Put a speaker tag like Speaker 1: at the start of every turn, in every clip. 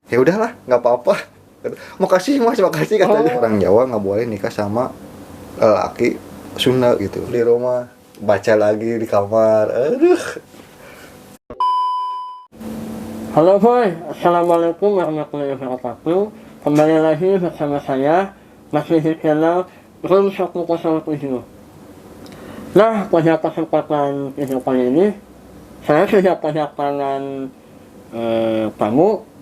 Speaker 1: Ya udahlah, nggak apa-apa. Makasih mas, makasih katanya. Orang Jawa nggak boleh nikah sama laki Sunda gitu. Di rumah baca lagi di kamar. Aduh.
Speaker 2: Halo boy, assalamualaikum warahmatullahi wabarakatuh. Kembali lagi bersama saya masih di channel Room 107. Nah, pada kesempatan video kali ini saya sudah kedatangan tamu.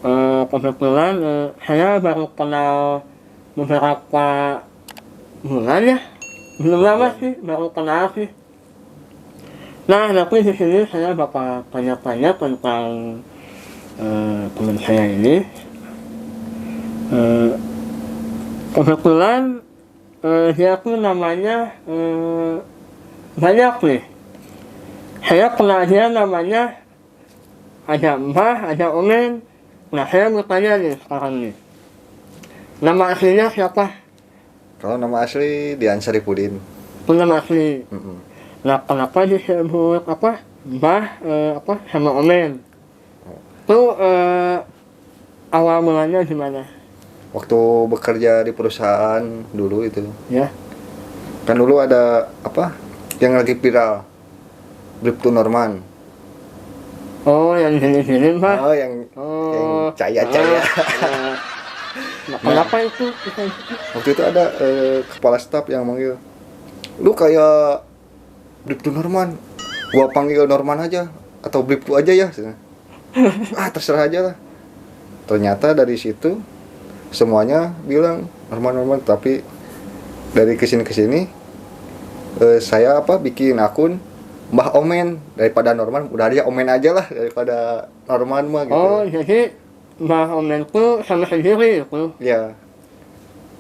Speaker 2: Kebetulan saya baru kenal beberapa bulan ya, belum lama sih, baru kenal sih. Nah, nanti di sini saya bakal tanya-tanya tentang teman saya ini. Kebetulan dia tuh namanya banyak nih. Saya kenal dia namanya ada Mbah, ada Omen. Nah, saya mau tanya nih sekarang nih. Nama aslinya siapa?
Speaker 1: Kalau nama asli Dian Saripudin.
Speaker 2: Itu nama asli.
Speaker 1: Mm-mm.
Speaker 2: Nah, kenapa disebut apa? Mbah apa sama Omen? Itu awal mulanya gimana?
Speaker 1: Waktu bekerja di perusahaan dulu itu,
Speaker 2: Ya.
Speaker 1: kan dulu ada apa yang lagi viral, Bribtu Norman.
Speaker 2: Oh, yang gini-gini, Pak.
Speaker 1: Oh, yang caya-caya.
Speaker 2: Nah, kenapa itu?
Speaker 1: Waktu itu ada kepala staf yang manggil, lu kayak Bribtu Norman, gua panggil Norman aja atau Bribtu aja ya. Terserah aja lah. Ternyata dari situ semuanya bilang Norman, tapi dari kesini saya bikin akun Mbah Omen daripada Norman, udah aja Omen aja lah daripada Norman mah gitu.
Speaker 2: Oh, jadi Mbah Omen itu sama sendiri itu.
Speaker 1: Ya,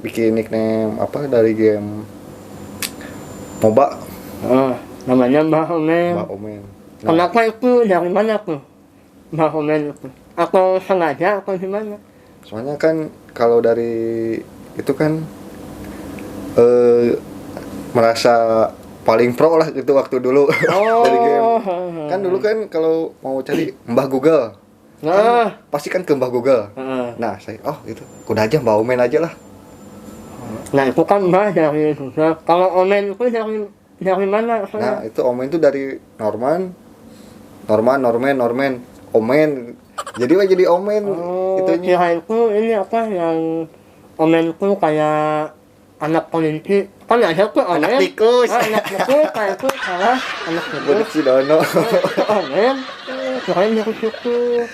Speaker 1: bikin nickname dari game MOBA.
Speaker 2: Oh, namanya Mbah Omen.
Speaker 1: Mbah Omen. Nah,
Speaker 2: Kenapa itu dari mana tuh? Mbah Omen itu? Atau sengaja atau gimana?
Speaker 1: soalnya kan kalau dari itu kan merasa paling pro lah gitu waktu dulu.
Speaker 2: Oh.
Speaker 1: Dari game. Kan dulu kan kalau mau cari Mbah Google,
Speaker 2: Nah,
Speaker 1: pasti kan ke Mbah Google. Nah, saya itu udah aja Mbah Omen aja lah.
Speaker 2: nah itu kan Mbah dari juga. Kalau Omen itu dari mana?
Speaker 1: Nah, itu Omen itu dari Norman, Omen. Jadi Omen
Speaker 2: Oh,
Speaker 1: itunya.
Speaker 2: kira itu ini apa yang Omen itu kayak anak kelinci. Kan ada tuh Omen.
Speaker 1: Anak tikus.
Speaker 2: Anak tikus kayak itu salah anak
Speaker 1: Budak
Speaker 2: tikus.
Speaker 1: si Dono.
Speaker 2: Omen. Kirain dari situ.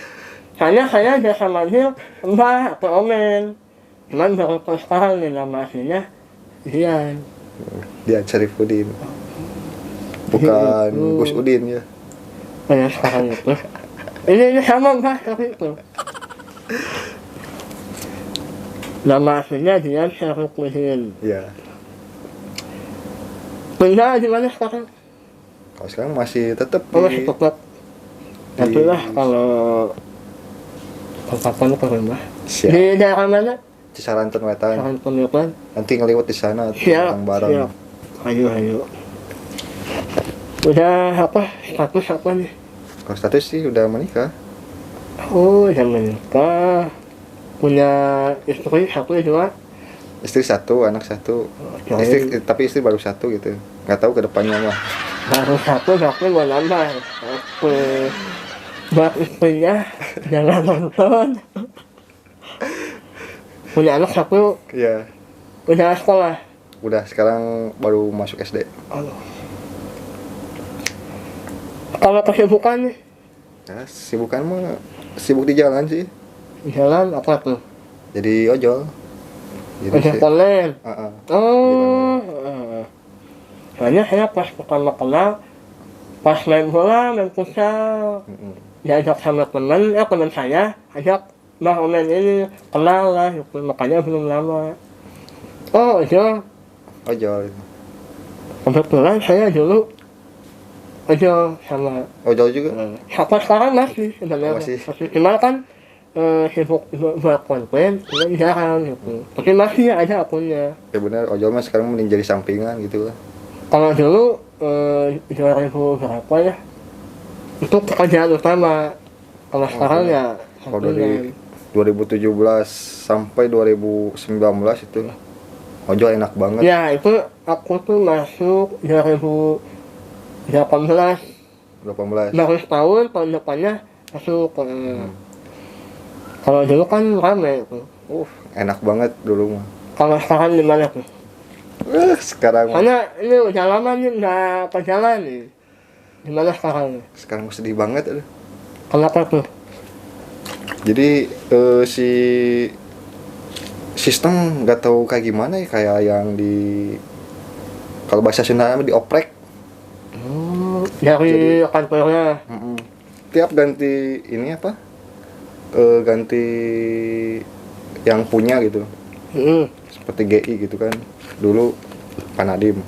Speaker 2: Soalnya saya biasa manggil Mbah atau Omen. Cuman baru sekarang nih nama aslinya Dian.
Speaker 1: Dia Sarifudin. Bukan Gus Udin ya.
Speaker 2: Kayak sekarang itu. Ini sama Mbah tapi itu. Nama aslinya Dian Sarifudin.
Speaker 1: Iya.
Speaker 2: Pindah di mana sekarang?
Speaker 1: Kalau sekarang masih tetap
Speaker 2: Masih
Speaker 1: di
Speaker 2: tetap. Nanti lah kalau kapan ke rumah.
Speaker 1: Siap.
Speaker 2: Di daerah mana?
Speaker 1: Cisaranten Wetan.
Speaker 2: Sekarang pemilikan.
Speaker 1: Nanti ngeliwat di sana
Speaker 2: Siap.
Speaker 1: bareng.
Speaker 2: Siap. Ayo. Udah status apa nih?
Speaker 1: Kalau status sih udah menikah.
Speaker 2: Oh, udah menikah. Punya istri satu juga.
Speaker 1: Istri satu, anak satu. Tapi istri baru satu gitu. Nggak tahu ke depannya mah.
Speaker 2: Baru satu tapi mau nambah. Oke. Buat istrinya jangan nonton. Punya anak satu.
Speaker 1: Iya.
Speaker 2: Udah sekolah.
Speaker 1: Udah sekarang baru masuk SD.
Speaker 2: Aduh. Kalau kesibukan nih
Speaker 1: Ya, sibukan mah sibuk di jalan sih.
Speaker 2: di jalan apa tuh?
Speaker 1: Jadi ojol.
Speaker 2: Ojek online.
Speaker 1: Heeh.
Speaker 2: Oh. Soalnya saya pas pertama kenal, pas main bola, main futsal, diajak sama teman saya, ajak Mbah Omen ini kenal lah, gitu. Makanya belum lama. Oh, ojol.
Speaker 1: Ojol.
Speaker 2: Kebetulan saya dulu ojol sama
Speaker 1: Ojol juga.
Speaker 2: siapa sekarang masih sebenarnya.
Speaker 1: Masih.
Speaker 2: Cuma kan sibuk buat konten, jadi jarang gitu. Tapi masih ada akunnya.
Speaker 1: Ya benar, ojol mah sekarang mending jadi sampingan gitu lah.
Speaker 2: Kalau dulu 2000 berapa ya? Itu pekerjaan utama. Kalau sekarang ya
Speaker 1: Kalau dari 2017 sampai 2019 itu ojol enak banget.
Speaker 2: Ya itu aku tuh masuk 2018
Speaker 1: 18.
Speaker 2: baru setahun, tahun depannya masuk. Kalau dulu kan rame itu.
Speaker 1: Enak banget dulu mah.
Speaker 2: Kalau sekarang gimana tuh?
Speaker 1: Sekarang
Speaker 2: Karena ini udah lama nih nggak ke jalan nih. Gimana sekarang?
Speaker 1: sekarang sedih banget. Aduh.
Speaker 2: Kenapa tuh?
Speaker 1: Jadi si sistem nggak tahu kayak gimana ya, kayak yang di kalau bahasa Sunda dioprek.
Speaker 2: Dari kantornya.
Speaker 1: Tiap ganti ini apa? Ganti yang punya gitu. Seperti GI gitu kan. Dulu Panadim.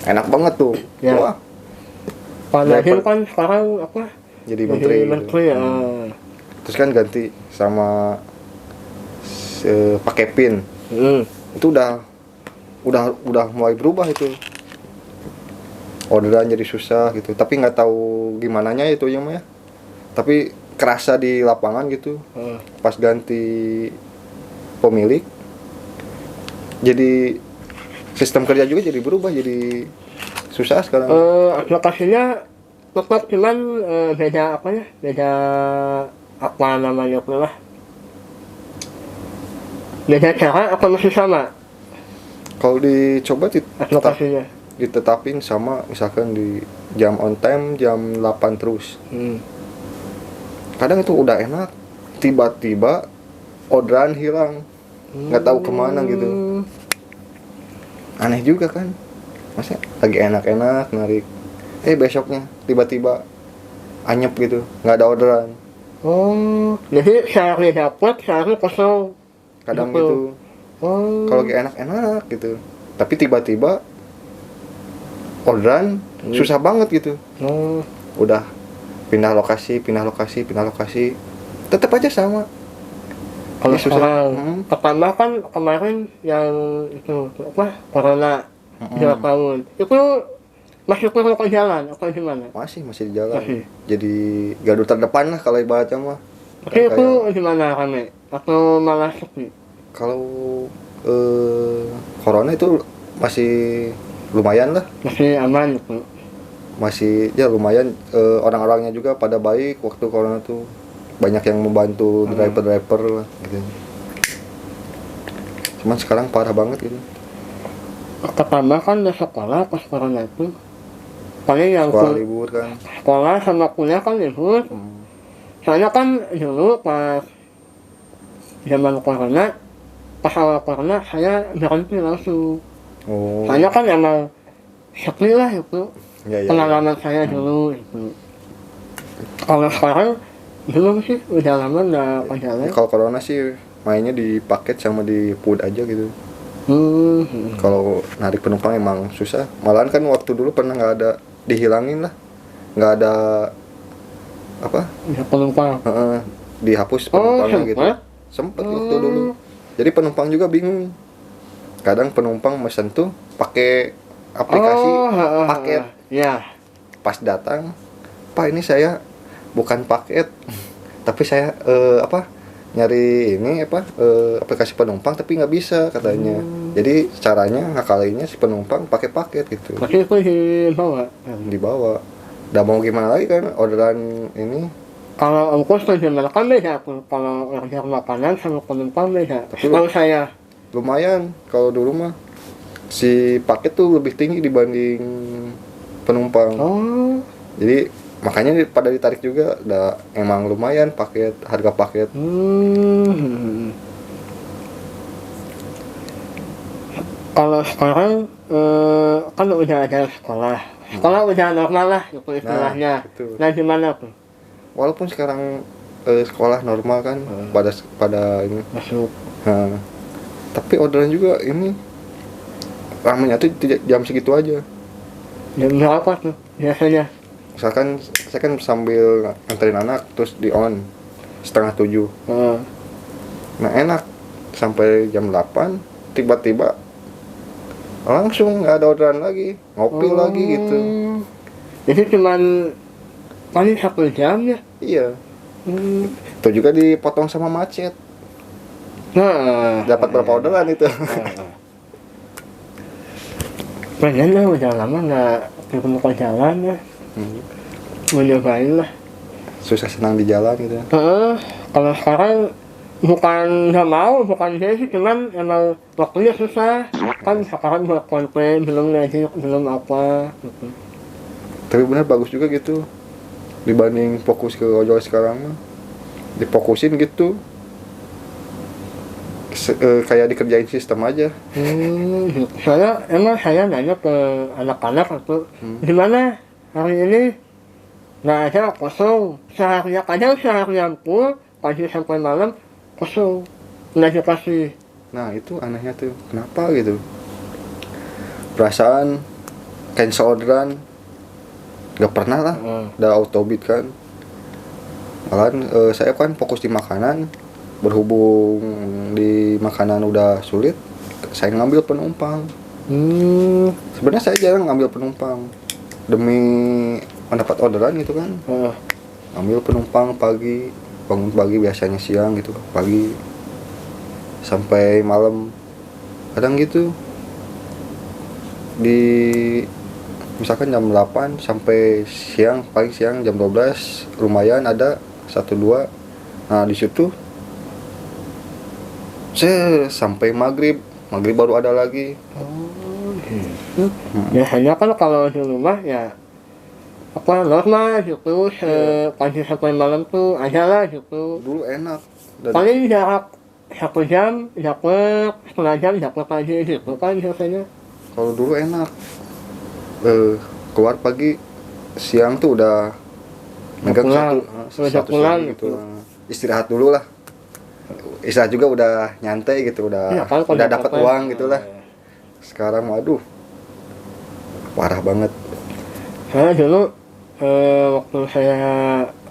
Speaker 1: Enak banget tuh.
Speaker 2: Ya.
Speaker 1: Wah,
Speaker 2: Panadim kan sekarang apa?
Speaker 1: jadi menteri.
Speaker 2: Jadi menteri
Speaker 1: gitu. Terus kan ganti sama pakai PIN. Itu udah mulai berubah itu. Orderan jadi susah gitu. Tapi nggak tahu gimana nya itu ya mah ya. Tapi kerasa di lapangan gitu. Pas ganti pemilik, jadi sistem kerja juga jadi berubah, jadi susah sekarang.
Speaker 2: Aplikasinya tetap cuman beda apa ya? Beda apa namanya pula? Beda cara apa masih sama
Speaker 1: Kalau dicoba
Speaker 2: aplikasinya?
Speaker 1: ditetapin sama, misalkan di jam on time jam 8 terus. Kadang itu udah enak, tiba-tiba orderan hilang, nggak tahu kemana gitu. Aneh juga kan, masa lagi enak-enak narik, besoknya tiba-tiba anyep gitu, nggak ada orderan.
Speaker 2: Jadi sehari dapat, sehari kosong.
Speaker 1: Kadang gitu. Kalau lagi enak-enak gitu, tapi tiba-tiba orderan susah banget gitu. Udah pindah lokasi, tetap aja sama.
Speaker 2: Kalau
Speaker 1: Susah.
Speaker 2: sekarang pertama kan kemarin yang itu apa corona 2 tahun itu masih turun ke jalan atau gimana?
Speaker 1: Masih di jalan.
Speaker 2: Masih.
Speaker 1: Jadi gardu terdepan lah kalau ibaratnya mah.
Speaker 2: Tapi itu gimana rame atau malah sepi?
Speaker 1: Kalau corona itu masih lumayan lah.
Speaker 2: Masih aman gitu.
Speaker 1: Masih ya lumayan, orang-orangnya juga pada baik waktu corona tuh. Banyak yang membantu driver lah gitu. Cuman sekarang parah banget gitu.
Speaker 2: Pertama kan di sekolah pas corona itu paling yang
Speaker 1: Sekolah libur kan.
Speaker 2: sekolah sama kuliah kan libur. Soalnya kan dulu pas zaman corona, pas awal corona saya berhenti langsung. Soalnya kan emang sepi lah itu.
Speaker 1: Ya.
Speaker 2: Pengalaman saya dulu itu. Kalau sekarang belum sih, udah lama nggak ke jalan.
Speaker 1: Kalau corona sih mainnya di paket sama di food aja gitu. Kalau narik penumpang emang susah. Malahan kan waktu dulu pernah nggak ada, dihilangin lah, nggak ada apa?
Speaker 2: Ya, penumpang.
Speaker 1: Dihapus penumpangnya gitu. Sempet waktu dulu. Jadi penumpang juga bingung. Kadang penumpang mesen tuh pakai aplikasi paket.
Speaker 2: Ya.
Speaker 1: Pas datang, Pak ini saya bukan paket, tapi saya nyari ini aplikasi penumpang tapi nggak bisa katanya. Jadi caranya ngakalinnya si penumpang pakai paket gitu.
Speaker 2: Tapi itu
Speaker 1: Dibawa. Udah mau gimana lagi kan orderan ini.
Speaker 2: Kalau ongkos kan gimana kan beda tuh. Kalau order makanan sama penumpang beda.
Speaker 1: Tapi
Speaker 2: kalau saya
Speaker 1: lumayan kalau dulu mah si paket tuh lebih tinggi dibanding penumpang. Jadi makanya pada ditarik juga. Udah emang lumayan harga paket.
Speaker 2: Kalau sekarang kan udah ada sekolah udah normal lah itu istilahnya. Nah gimana tuh?
Speaker 1: Walaupun sekarang sekolah normal kan pada ini
Speaker 2: Masuk.
Speaker 1: Tapi orderan juga ini ramenya tuh jam segitu aja.
Speaker 2: Jam berapa tuh biasanya?
Speaker 1: Misalkan saya kan sambil nganterin anak terus di on 6:30. Nah enak sampai jam 8 tiba-tiba langsung nggak ada orderan lagi, ngopi lagi gitu.
Speaker 2: Jadi cuman paling 1 jam ya?
Speaker 1: Iya. Itu juga dipotong sama macet.
Speaker 2: Nah,
Speaker 1: Dapat berapa orderan itu?
Speaker 2: pengen lah, udah lama nggak ketemu ke jalan ya. Mau nyobain lah.
Speaker 1: Susah senang di jalan gitu ya.
Speaker 2: Kalau sekarang bukan nggak mau, bukan saya sih, cuman emang waktunya susah. Kan sekarang buat konten, belum ngedit, belum apa gitu.
Speaker 1: Tapi benar bagus juga gitu. Dibanding fokus ke ojol sekarang mah. Difokusin gitu. Kayak dikerjain sistem aja.
Speaker 2: Gitu. Soalnya emang saya nanya ke anak-anak itu, gimana hari ini? Nggak ada, kosong. Seharian, kadang seharian full, pagi sampai malam, kosong. Nggak dikasih.
Speaker 1: Nah itu anehnya tuh. Kenapa gitu? Perasaan cancel orderan gak pernah lah. Udah auto bid kan. Malahan saya kan fokus di makanan. Berhubung di makanan udah sulit, saya ngambil penumpang. Sebenarnya saya jarang ngambil penumpang demi mendapat orderan gitu kan. Ambil penumpang pagi, bangun pagi, biasanya siang gitu, pagi sampai malam, kadang gitu. Di misalkan jam 8 sampai siang, paling siang jam 12 lumayan ada 1-2. Nah di situ saya sampai maghrib baru ada lagi.
Speaker 2: Gitu. Biasanya kan kalau di rumah ya apa normal gitu, pagi sampai malam tuh ada lah gitu.
Speaker 1: Dulu enak.
Speaker 2: Paling jarak 1 jam dapat, setengah jam dapat lagi gitu kan biasanya.
Speaker 1: Kalau dulu enak. Keluar pagi, siang tuh udah megang satu
Speaker 2: pulang
Speaker 1: gitu. Istirahat dulu lah. Istirahat juga udah nyantai gitu, udah
Speaker 2: Ya, kan,
Speaker 1: udah dapat
Speaker 2: apa-apa.
Speaker 1: uang gitulah. Sekarang waduh parah banget.
Speaker 2: Saya dulu waktu saya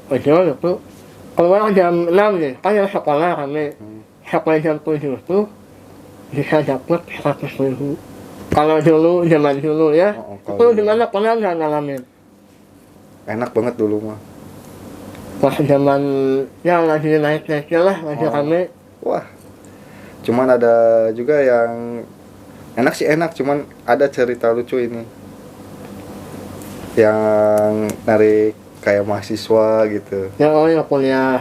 Speaker 2: ojol itu keluar jam 6 nih, kan yang sekolah kami sampai jam 7 tuh bisa dapat 100.000. Kalau dulu, zaman dulu ya, itu gimana, pernah nggak ngalamin?
Speaker 1: Enak banget dulu mah.
Speaker 2: Pas zaman yang lagi naik-naiknya lah, lagi kami.
Speaker 1: Wah, cuman ada juga yang enak sih enak, cuman ada cerita lucu ini. Yang narik kayak mahasiswa gitu.
Speaker 2: Ya, oh ya kuliah.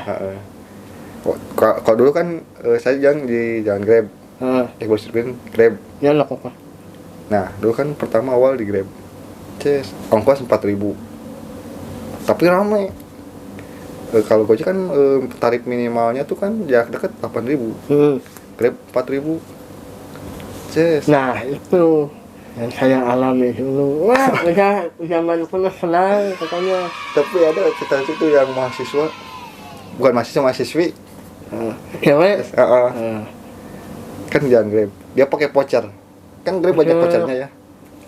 Speaker 1: Kalau dulu kan saya jalan di jalan Grab. Bos Sirpin Grab.
Speaker 2: Ya lah kok.
Speaker 1: Nah, dulu kan pertama awal di Grab. Ongkos 4.000. Tapi rame. Kalau Gojek kan tarif minimalnya tuh kan jarak dekat 8.000. Grab 4.000.
Speaker 2: Nah, itu yang saya alami dulu. Wah, udah zaman kuliah senang katanya.
Speaker 1: Tapi ada cerita itu yang mahasiswa, bukan mahasiswa, mahasiswi.
Speaker 2: Cewek.
Speaker 1: Kan jalan Grab. Dia pakai voucher. Kan Grab banyak vouchernya ya.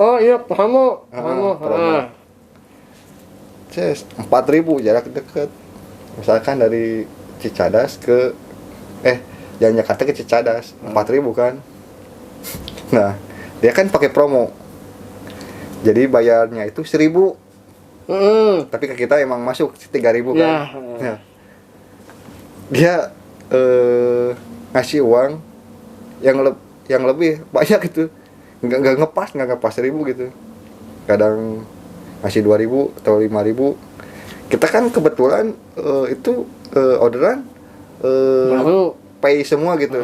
Speaker 2: Oh iya, promo.
Speaker 1: 4.000 jarak dekat. Misalkan dari Cicadas ke jalan Jakarta ke Cicadas, 4.000 kan. Nah, dia kan pakai promo. Jadi bayarnya itu 1.000. Tapi ke kita emang masuk 3.000 kan. Nah, dia ngasih uang yang lebih banyak gitu. Nggak ngepas 1.000 gitu. Kadang ngasih 2.000 atau 5.000. Kita kan kebetulan itu orderan pay semua gitu.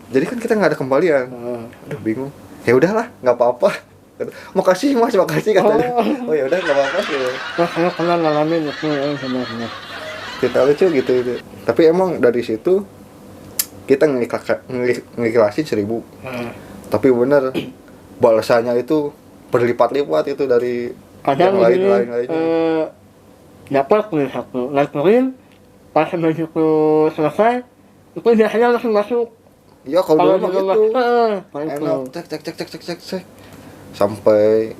Speaker 1: Jadi kan kita nggak ada kembalian. Aduh bingung. Ya udahlah, nggak apa-apa. Makasih mas, makasih katanya. Oh ya udah nggak apa-apa sih.
Speaker 2: Wah, saya pernah ngalamin itu sebenarnya.
Speaker 1: Kita lucu gitu. Tapi emang dari situ kita ngiklasin 1.000. Tapi bener balasannya itu berlipat-lipat itu dari
Speaker 2: Kadang
Speaker 1: yang lain.
Speaker 2: Dapat nih satu, nganterin, pas begitu selesai, itu biasanya langsung masuk.
Speaker 1: Ya kalau dulu mah gitu.
Speaker 2: Enak,
Speaker 1: cek sampai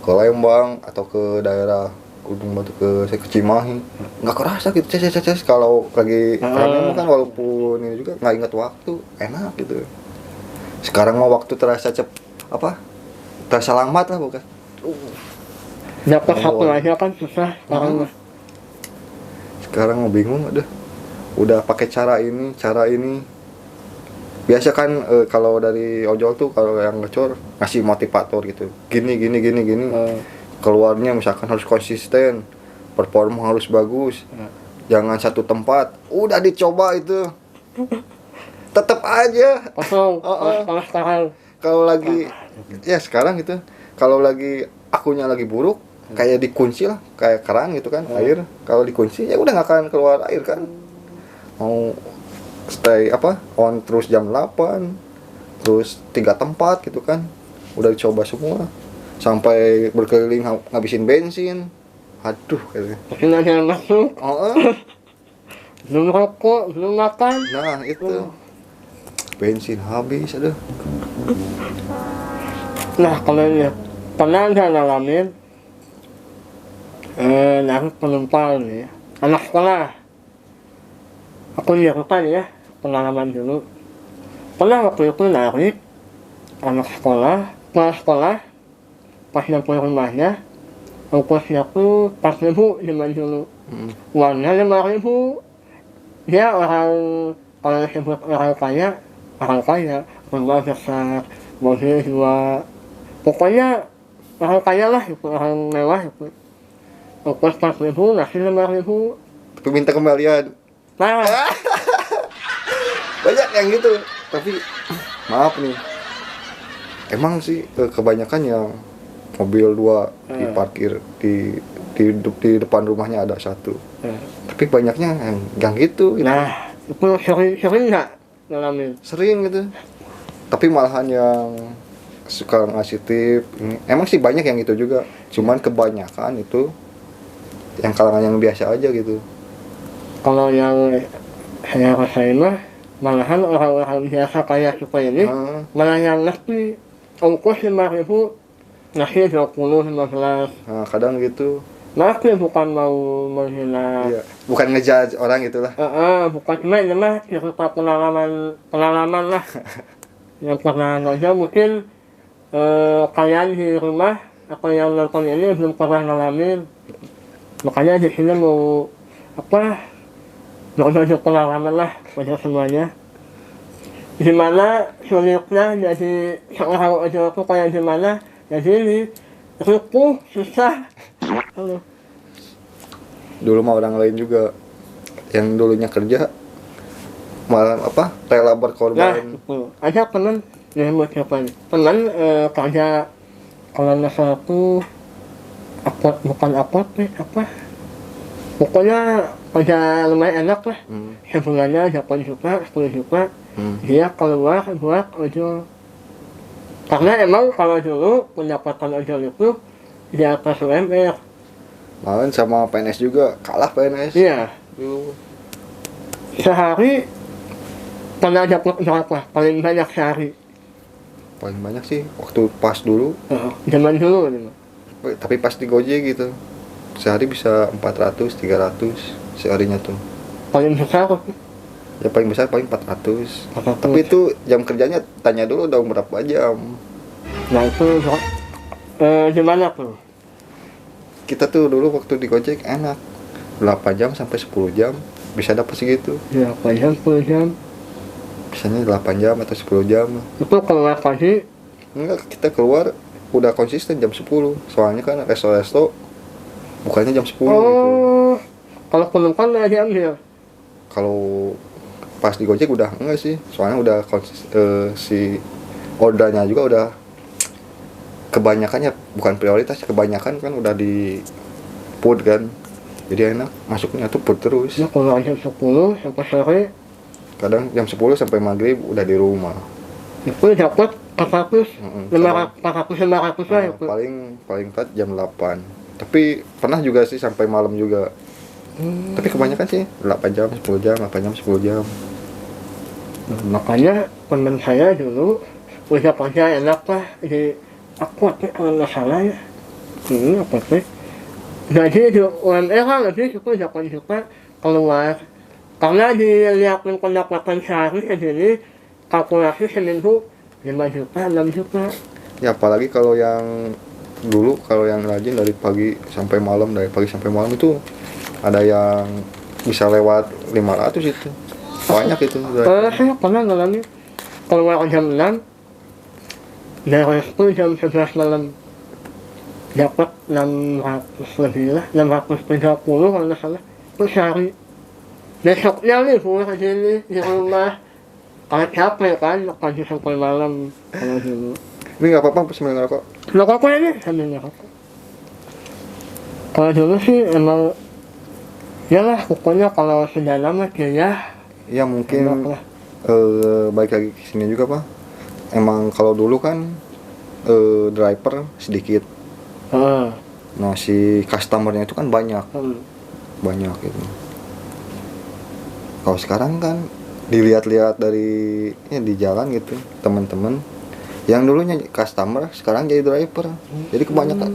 Speaker 1: ke Lembang atau ke daerah Gunung Batu ke Cimahi nggak kerasa gitu cek kalau lagi rame kan, walaupun ini juga nggak ingat waktu, enak gitu. Sekarang mah waktu terasa terasa lambat lah bukan.
Speaker 2: Dapat satu aja kan susah sekarang.
Speaker 1: Sekarang mau bingung, udah pakai cara ini. Biasa kan kalau dari ojol tuh kalau yang ngecor ngasih motivator gitu, gini. Keluarnya misalkan harus konsisten, performa harus bagus, jangan satu tempat. Udah dicoba itu tetap aja
Speaker 2: kosong.
Speaker 1: Heeh.
Speaker 2: Kalau sekarang
Speaker 1: kalau lagi ya sekarang gitu, kalau lagi akunya lagi buruk kayak dikunci lah, kayak keran gitu kan, air kalau dikunci ya udah nggak akan keluar air kan. Mau stay on terus jam 8 terus 3 tempat gitu kan, udah dicoba semua sampai berkeliling ngabisin bensin, aduh kayaknya.
Speaker 2: masih ada yang masuk, belum rokok, belum makan.
Speaker 1: Nah itu bensin habis, aduh.
Speaker 2: Nah kalau ini pernah saya ngalamin narik penumpang nih, anak sekolah. Aku lakukan ya pengalaman dulu. Pernah waktu itu narik anak sekolah, pulang sekolah, pas nyampe rumahnya, ongkosnya tuh 4.000 zaman dulu. Uangnya 5.000. Dia orang, kalau disebut orang kaya, rumah besar, mobil 2. Pokoknya orang kaya lah, itu orang mewah itu. Ongkos 4.000, nasi 5.000.
Speaker 1: Tapi minta kembalian.
Speaker 2: Nah,
Speaker 1: Banyak yang gitu. Tapi maaf nih, emang sih kebanyakan yang mobil 2 diparkir di depan rumahnya ada 1. Tapi banyaknya yang gitu.
Speaker 2: nah itu sering nggak ngalamin?
Speaker 1: Sering gitu. Tapi malahan yang suka ngasih tip ini, emang sih banyak yang gitu juga. Cuman kebanyakan itu yang kalangan yang biasa aja gitu.
Speaker 2: Kalau yang saya rasain mah malahan orang-orang biasa kayak kita ini malah yang ngasih ongkos 5.000, ngasih 20, 15.
Speaker 1: Nah, kadang gitu.
Speaker 2: Ngasih bukan mau menghina.
Speaker 1: Iya. Bukan ngejudge orang itulah.
Speaker 2: Bukan cuma ini mah cerita pengalaman lah yang pernah aja mungkin kalian di rumah atau yang nonton ini belum pernah ngalamin, makanya di sini mau berbagi pengalaman lah pada semuanya. Gimana sulitnya jadi seorang ojol itu kayak gimana? Jadi ini ripuh, susah. Halo.
Speaker 1: Dulu mah orang lain juga yang dulunya kerja malah rela
Speaker 2: Nah,
Speaker 1: berkorban.
Speaker 2: itu. Ada teman yang mau siapa nih? Teman kerja kalau nggak salah tuh bukan nih, pokoknya kerja lumayan enak lah. Sebulannya 8 juta, 10 juta. Dia keluar buat ojol. Karena emang kalau dulu pendapatan ojol itu di atas UMR.
Speaker 1: Malahan sama PNS juga kalah PNS.
Speaker 2: Iya.
Speaker 1: Dulu.
Speaker 2: Sehari pernah dapat berapa? Paling banyak sehari.
Speaker 1: Paling banyak sih waktu pas dulu.
Speaker 2: Zaman dulu nih.
Speaker 1: Tapi pas di Gojek gitu. Sehari bisa 400, 300 seharinya tuh.
Speaker 2: Paling besar
Speaker 1: Ya paling besar paling 400.
Speaker 2: 400.
Speaker 1: Tapi itu jam kerjanya tanya dulu dong berapa jam.
Speaker 2: Nah itu gimana tuh?
Speaker 1: Kita tuh dulu waktu di Gojek enak. 8 jam sampai 10 jam bisa dapat segitu.
Speaker 2: Ya, 8 jam, 10 jam.
Speaker 1: Biasanya 8 jam atau 10 jam.
Speaker 2: Itu keluar pagi.
Speaker 1: Enggak, kita keluar udah konsisten jam 10. Soalnya kan resto-resto bukannya jam 10 gitu.
Speaker 2: Kalau penumpang nggak diambil.
Speaker 1: Kalau pas di Gojek udah enggak sih. Soalnya udah si ordernya juga udah kebanyakannya bukan prioritas, kebanyakan kan udah di food kan. Jadi enak masuknya tuh food terus.
Speaker 2: Ya kalau jam 10 sampai sore.
Speaker 1: Kadang jam 10 sampai maghrib udah di rumah.
Speaker 2: Itu dapat 400, 500 lah itu.
Speaker 1: Paling telat jam 8. Tapi pernah juga sih sampai malam juga. Tapi kebanyakan sih 8 jam, 10 jam, 8 jam, 10 jam.
Speaker 2: Makanya teman saya dulu udah kerja enak lah di Aqua kalau nggak salah ya. Ini apa sih? Jadi di UMR kan lebih itu 8 juta keluar. Karena dilihatin pendapatan sehari sendiri, kalkulasi seminggu 5 juta, 6 juta.
Speaker 1: Ya apalagi kalau yang dulu, kalau yang rajin dari pagi sampai malam itu ada yang bisa lewat 500 itu banyak itu.
Speaker 2: Saya pernah ngalamin keluar jam 6, beresku jam 11 malam, dapat 600 lebih lah, 630 kalau nggak salah, terus sehari. Besoknya nih pulang ke sini di rumah, karena capek kan, pagi sampai malam kalau dulu.
Speaker 1: Ini nggak apa-apa sambil ngerokok.
Speaker 2: Ngerokok ini sambil ngerokok. Kalau dulu sih emang, ya lah pokoknya kalau sudah lama ya.
Speaker 1: Ya mungkin
Speaker 2: Enak lah.
Speaker 1: balik lagi ke sini juga Pak. Emang kalau dulu kan driver sedikit. Nah si customernya itu kan banyak gitu. Kalau sekarang kan dilihat-lihat dari di jalan gitu teman-teman yang dulunya customer sekarang jadi driver. Jadi kebanyakan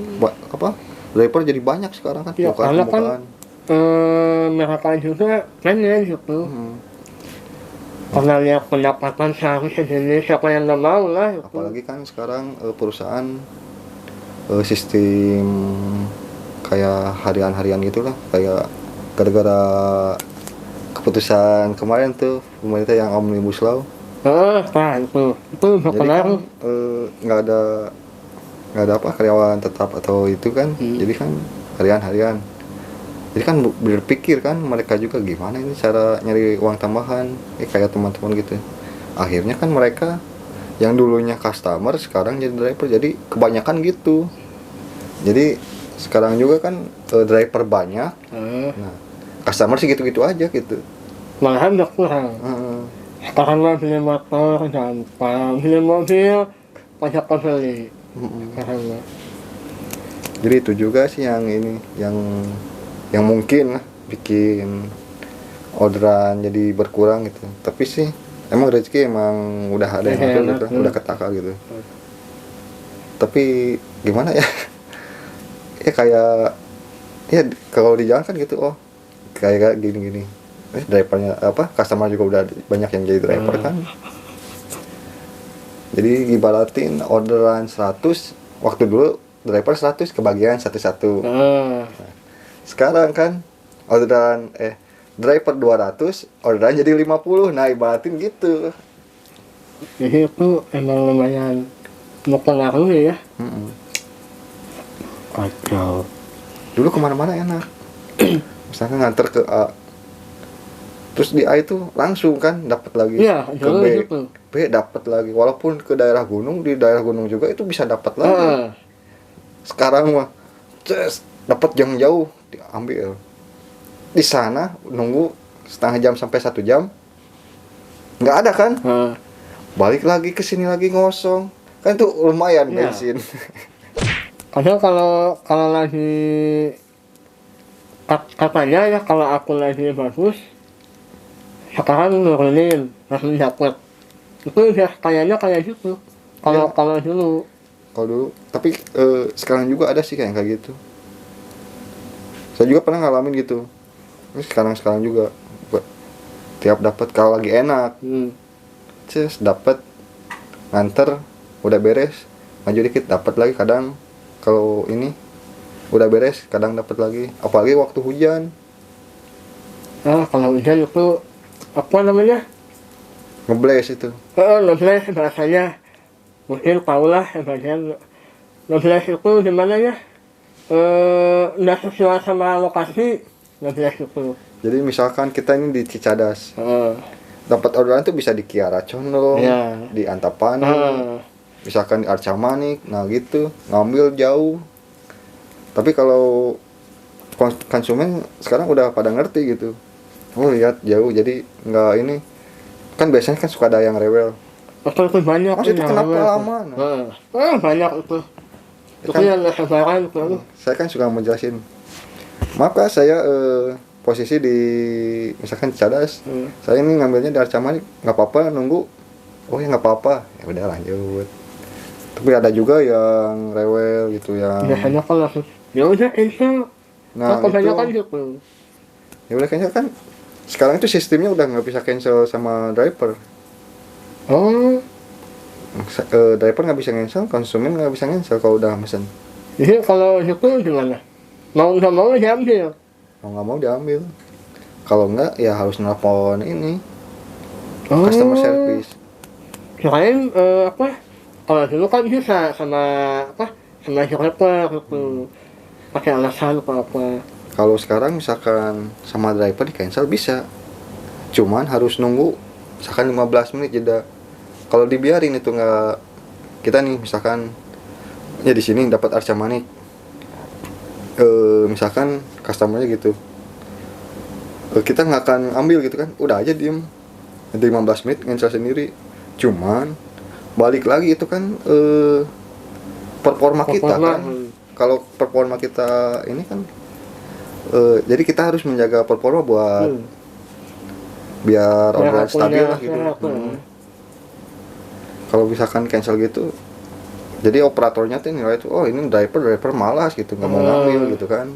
Speaker 1: driver jadi banyak sekarang kan.
Speaker 2: Ya, karena kan mereka juga pengen gitu. Karena lihat pendapatan sehari segini, siapa yang nggak mau lah gitu.
Speaker 1: Apalagi kan sekarang perusahaan sistem kayak harian-harian gitulah, kayak gara-gara keputusan kemarin tuh pemerintah yang Omnibus Law.
Speaker 2: Nah itu berpengaruh.
Speaker 1: Nggak ada karyawan tetap atau itu kan. Jadi kan harian-harian. Jadi kan berpikir kan mereka juga gimana ini cara nyari uang tambahan, kayak teman-teman gitu. Akhirnya kan mereka yang dulunya customer sekarang jadi driver, jadi kebanyakan gitu. Jadi sekarang juga kan driver banyak. Nah, customer sih gitu-gitu aja gitu.
Speaker 2: Malahan berkurang. Sekarang mah beli motor gampang, beli mobil pajak kebeli. Sekarang mah.
Speaker 1: Jadi itu juga sih yang ini yang mungkin lah bikin orderan jadi berkurang gitu. Tapi sih emang rezeki emang udah ada yang ngatur gitu, udah ketaka gitu. Tapi gimana ya? Ya kayak ya kalau di jalan kan gitu, kayak gini-gini. Drivernya customer juga udah banyak yang jadi driver kan. Jadi ibaratin orderan 100, waktu dulu driver 100 kebagian satu-satu. Nah, sekarang kan orderan driver 200, orderan jadi 50. Nah, ibaratin gitu.
Speaker 2: Jadi itu emang lumayan mempengaruhi ya. Kacau.
Speaker 1: Dulu kemana-mana enak. Misalkan nganter ke A, terus di A itu langsung kan dapat lagi.
Speaker 2: Iya,
Speaker 1: ke B,
Speaker 2: gitu.
Speaker 1: B dapat lagi. Walaupun ke daerah gunung, di daerah gunung juga itu bisa dapat lagi. Sekarang mah dapat yang jauh diambil. Di sana nunggu setengah jam sampai 1 jam. Nggak ada kan? Balik lagi ke sini lagi ngosong. Kan itu lumayan bensin.
Speaker 2: Padahal kalau lagi katanya ya kalau aku lagi bagus sekarang nurunin langsung dapat. Itu udah kayaknya kayak gitu. Kalau dulu.
Speaker 1: Kalau dulu, tapi sekarang juga ada sih kayak gitu. Saya juga pernah ngalamin gitu. Sekarang juga tiap dapat kalau lagi enak, dapat nganter udah beres, maju dikit dapat lagi. Kadang kalau ini udah beres, kadang dapat lagi. Apalagi waktu hujan.
Speaker 2: Kalau hujan itu apa namanya?
Speaker 1: Ngeblaze itu.
Speaker 2: Ngeblaze bahasanya. Mungkin tahulah bagian ngeblaze itu di mana ya? Nggak sesuai sama lokasi ngeblaze itu.
Speaker 1: Jadi misalkan kita ini di Cicadas, dapat orderan tuh bisa di Kiara Condong, di Antapani, misalkan di Arca Manik, nah gitu, ngambil jauh. Tapi kalau konsumen sekarang udah pada ngerti gitu. Lihat jauh, jadi nggak ini. Kan biasanya kan suka ada yang rewel.
Speaker 2: Itu banyak.
Speaker 1: Mas itu kenapa lama?
Speaker 2: Banyak itu. Itu yang lebaran itu.
Speaker 1: Saya kan suka menjelasin. Maaf Kak, saya posisi di misalkan Cicadas. Saya ini ngambilnya dari Arca Manik, nggak apa-apa nunggu. Oh ya nggak apa-apa. Ya udah lanjut. Tapi ada juga yang rewel gitu yang.
Speaker 2: Biasanya kalau ya udah cancel.
Speaker 1: Nah
Speaker 2: kebanyakan gitu.
Speaker 1: Ya udah cancel kan. Sekarang itu sistemnya udah nggak bisa cancel sama driver. Driver nggak bisa cancel, konsumen nggak bisa cancel kalau udah mesen.
Speaker 2: Jadi kalau itu gimana? Mau nggak mau diambil?
Speaker 1: Mau nggak mau diambil. Kalau enggak ya harus nelpon ini
Speaker 2: Oh,
Speaker 1: customer service.
Speaker 2: kirain apa? Kalau dulu kan bisa sama apa? Sama driver gitu. Pakai alasan apa?
Speaker 1: Kalau sekarang misalkan sama driver di cancel bisa, cuman harus nunggu misalkan 15 menit jeda. Kalau dibiarin itu nggak, kita nih misalkan ya di sini dapat Arca Manik, misalkan customernya gitu, kita nggak akan ambil gitu kan, udah aja diem nanti 15 menit cancel sendiri. Cuman balik lagi itu kan performa kita kan. Kalau performa kita ini kan jadi kita harus menjaga performa buat biar organ stabil lah gitu. Kalau misalkan cancel gitu, jadi operatornya tuh nilai tuh, oh ini driver malas gitu, nggak mau ngambil gitu kan.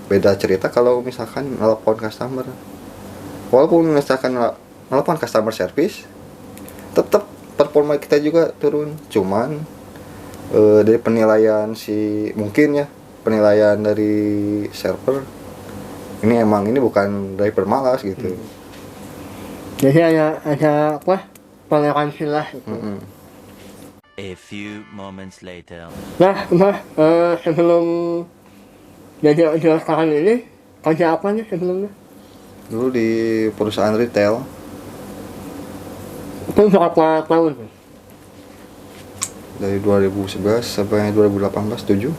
Speaker 1: Beda cerita kalau misalkan nelpon customer, walaupun misalkan nelpon customer service, tetap performa kita juga turun. Cuman dari penilaian mungkin ya penilaian dari server, ini emang ini bukan driver malas gitu.
Speaker 2: Jadi ada apa? Toleransi lah gitu.
Speaker 3: A few moments later.
Speaker 2: Nah, sebelum jadi ojol sekarang ini kerja apa nih sebelumnya?
Speaker 1: Dulu di perusahaan retail.
Speaker 2: Itu berapa tahun?
Speaker 1: Dari 2011 sampai 2018, 7.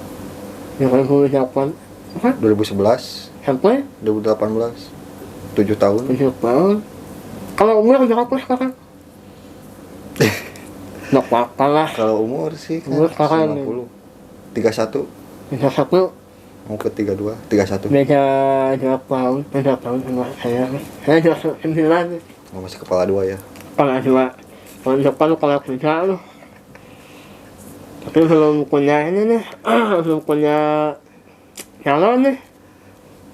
Speaker 2: 2008 apa?
Speaker 1: 2011
Speaker 2: Sampai
Speaker 1: 2018, 7 tahun.
Speaker 2: 7 tahun. Kalau umur berapa sekarang? Nggak apa-apa lah.
Speaker 1: Kalau umur sih kan
Speaker 2: Umur sekarang
Speaker 1: 50, 31
Speaker 2: 31
Speaker 1: mau ke 32, 31.
Speaker 2: beda 2 tahun, beda tahun sama saya. Saya 29 nih.
Speaker 1: Oh, masih kepala 2 ya.
Speaker 2: Kalau 2 tahun depan kalau kerja lu. Tapi belum punya ini nih, belum punya calon nih.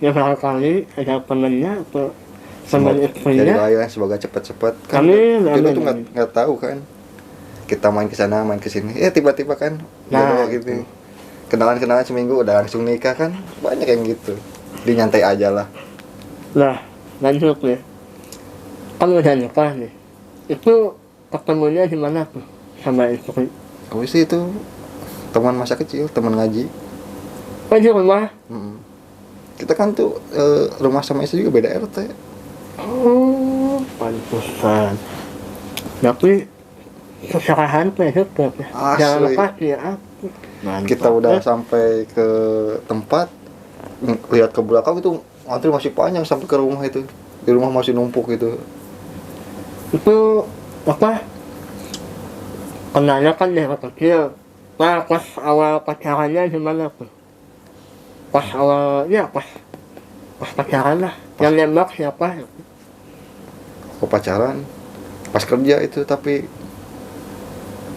Speaker 2: Ya barangkali ada temennya atau teman
Speaker 1: Jadi
Speaker 2: istrinya.
Speaker 1: doain semoga cepat-cepat kan.
Speaker 2: Amin,
Speaker 1: Dulu
Speaker 2: amin,
Speaker 1: tuh
Speaker 2: amin.
Speaker 1: nggak tahu kan. Kita main ke sana, main ke sini. Tiba-tiba kan
Speaker 2: Nah,
Speaker 1: jodoh gitu. Kenalan seminggu udah langsung nikah kan. Banyak yang gitu. Dinyantai aja lah.
Speaker 2: Nah, lanjut nih. Kan udah nikah nih. Itu ketemunya di mana tuh sama istri?
Speaker 1: Aku sih itu teman masa kecil, teman ngaji.
Speaker 2: Oh di rumah?
Speaker 1: Kita kan tuh rumah sama istri juga beda RT.
Speaker 2: Oh, pantesan. Tapi keserahan tuh ya.
Speaker 1: Asli.
Speaker 2: Jangan lupa ya. Mantap.
Speaker 1: Kita udah sampai ke tempat, lihat ke belakang itu antri masih panjang sampai ke rumah itu. Di rumah masih numpuk gitu.
Speaker 2: Itu apa? Kenalnya kan dari kecil. Nah, pas awal pacarannya gimana tuh? Pas pacaran lah. Yang nembak siapa?
Speaker 1: Aku pacaran pas kerja itu, tapi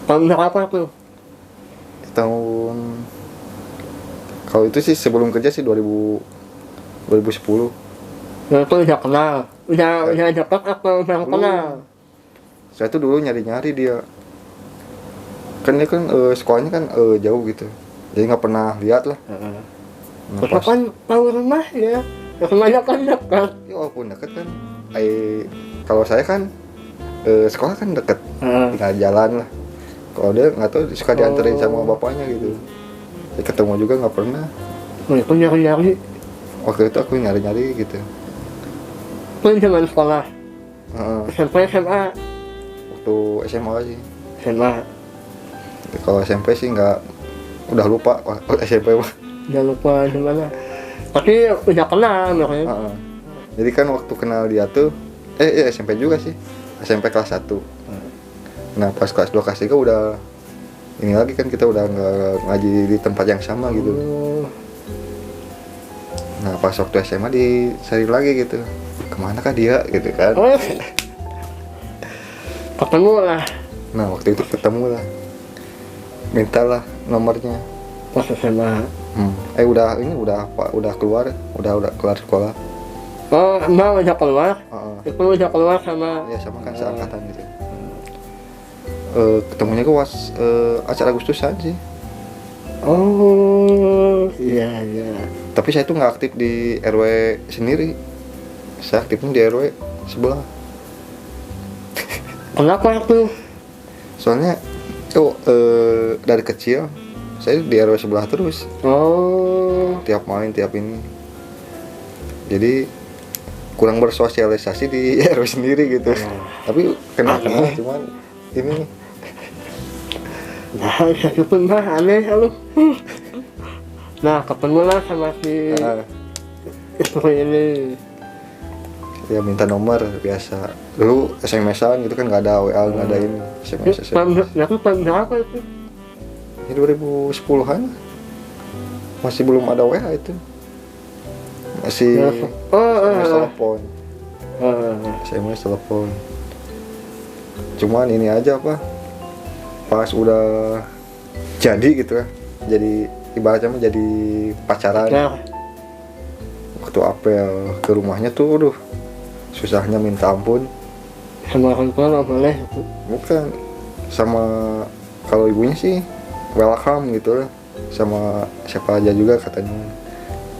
Speaker 2: Tahun berapa tuh?
Speaker 1: tahun, kalau itu sih sebelum kerja sih 2010.
Speaker 2: Nah, itu udah kenal. Udah dekat atau baru kenal?
Speaker 1: Saya tuh dulu nyari-nyari dia. Kan dia kan sekolahnya kan jauh gitu. Jadi nggak pernah lihat lah. Nah,
Speaker 2: Kita kan tahu rumah ya. Rumahnya kan dekat.
Speaker 1: ya walaupun deket kan, kalau saya kan sekolah kan deket, tinggal jalan lah. Kalau dia nggak tahu, suka dianterin sama bapaknya gitu. Ya, ketemu juga nggak pernah.
Speaker 2: Nah, itu nyari-nyari.
Speaker 1: Waktu itu aku nyari-nyari gitu.
Speaker 2: Itu zaman sekolah. SMP, SMA.
Speaker 1: Waktu SMA sih.
Speaker 2: SMA.
Speaker 1: Kalau SMP sih nggak, udah lupa. SMP mah.
Speaker 2: Jangan lupa gimana. Tapi udah kenal makanya.
Speaker 1: Jadi kan waktu kenal dia tuh, SMP juga sih. SMP kelas 1. Nah pas kelas 2 kelas 3 udah ini lagi kan, kita udah nggak ngaji di tempat yang sama gitu. Nah pas waktu SMA dicari lagi gitu, kemana kah dia gitu kan.
Speaker 2: Ketemu lah.
Speaker 1: Nah waktu itu ketemu lah, mintalah nomornya.
Speaker 2: Pas SMA.
Speaker 1: Udah keluar sekolah.
Speaker 2: Oh, Mbak udah keluar? Itu udah keluar sama...
Speaker 1: Ya sama kan seangkatan gitu. Ketemunya ke acara Agustusan sih.
Speaker 2: Oh, iya.
Speaker 1: Tapi saya tuh nggak aktif di RW sendiri. Saya aktifnya di RW sebelah.
Speaker 2: Kenapa tuh?
Speaker 1: Soalnya dari kecil saya di RW sebelah terus.
Speaker 2: Oh,
Speaker 1: Tiap main, tiap ini. Jadi kurang bersosialisasi di RW sendiri gitu. Tapi kenal cuman ini
Speaker 2: nah itu mah aneh lu. Nah ketemu lah sama si istri ini.
Speaker 1: ya minta nomor biasa. Dulu SMS-an gitu kan nggak ada WA, nggak ada ini. SMS.
Speaker 2: Itu tahun berapa itu?
Speaker 1: Ini 2010-an. Masih belum ada WA itu. Masih SMS telepon. SMS telepon. Cuman ini aja apa? Pas udah jadi gitu kan. Jadi ibaratnya mah jadi pacaran.
Speaker 2: Nah,
Speaker 1: Waktu apel ke rumahnya tuh aduh susahnya minta ampun.
Speaker 2: sama orang tua nggak boleh.
Speaker 1: Bukan sama kalau ibunya sih welcome gitu lah, sama siapa aja juga katanya.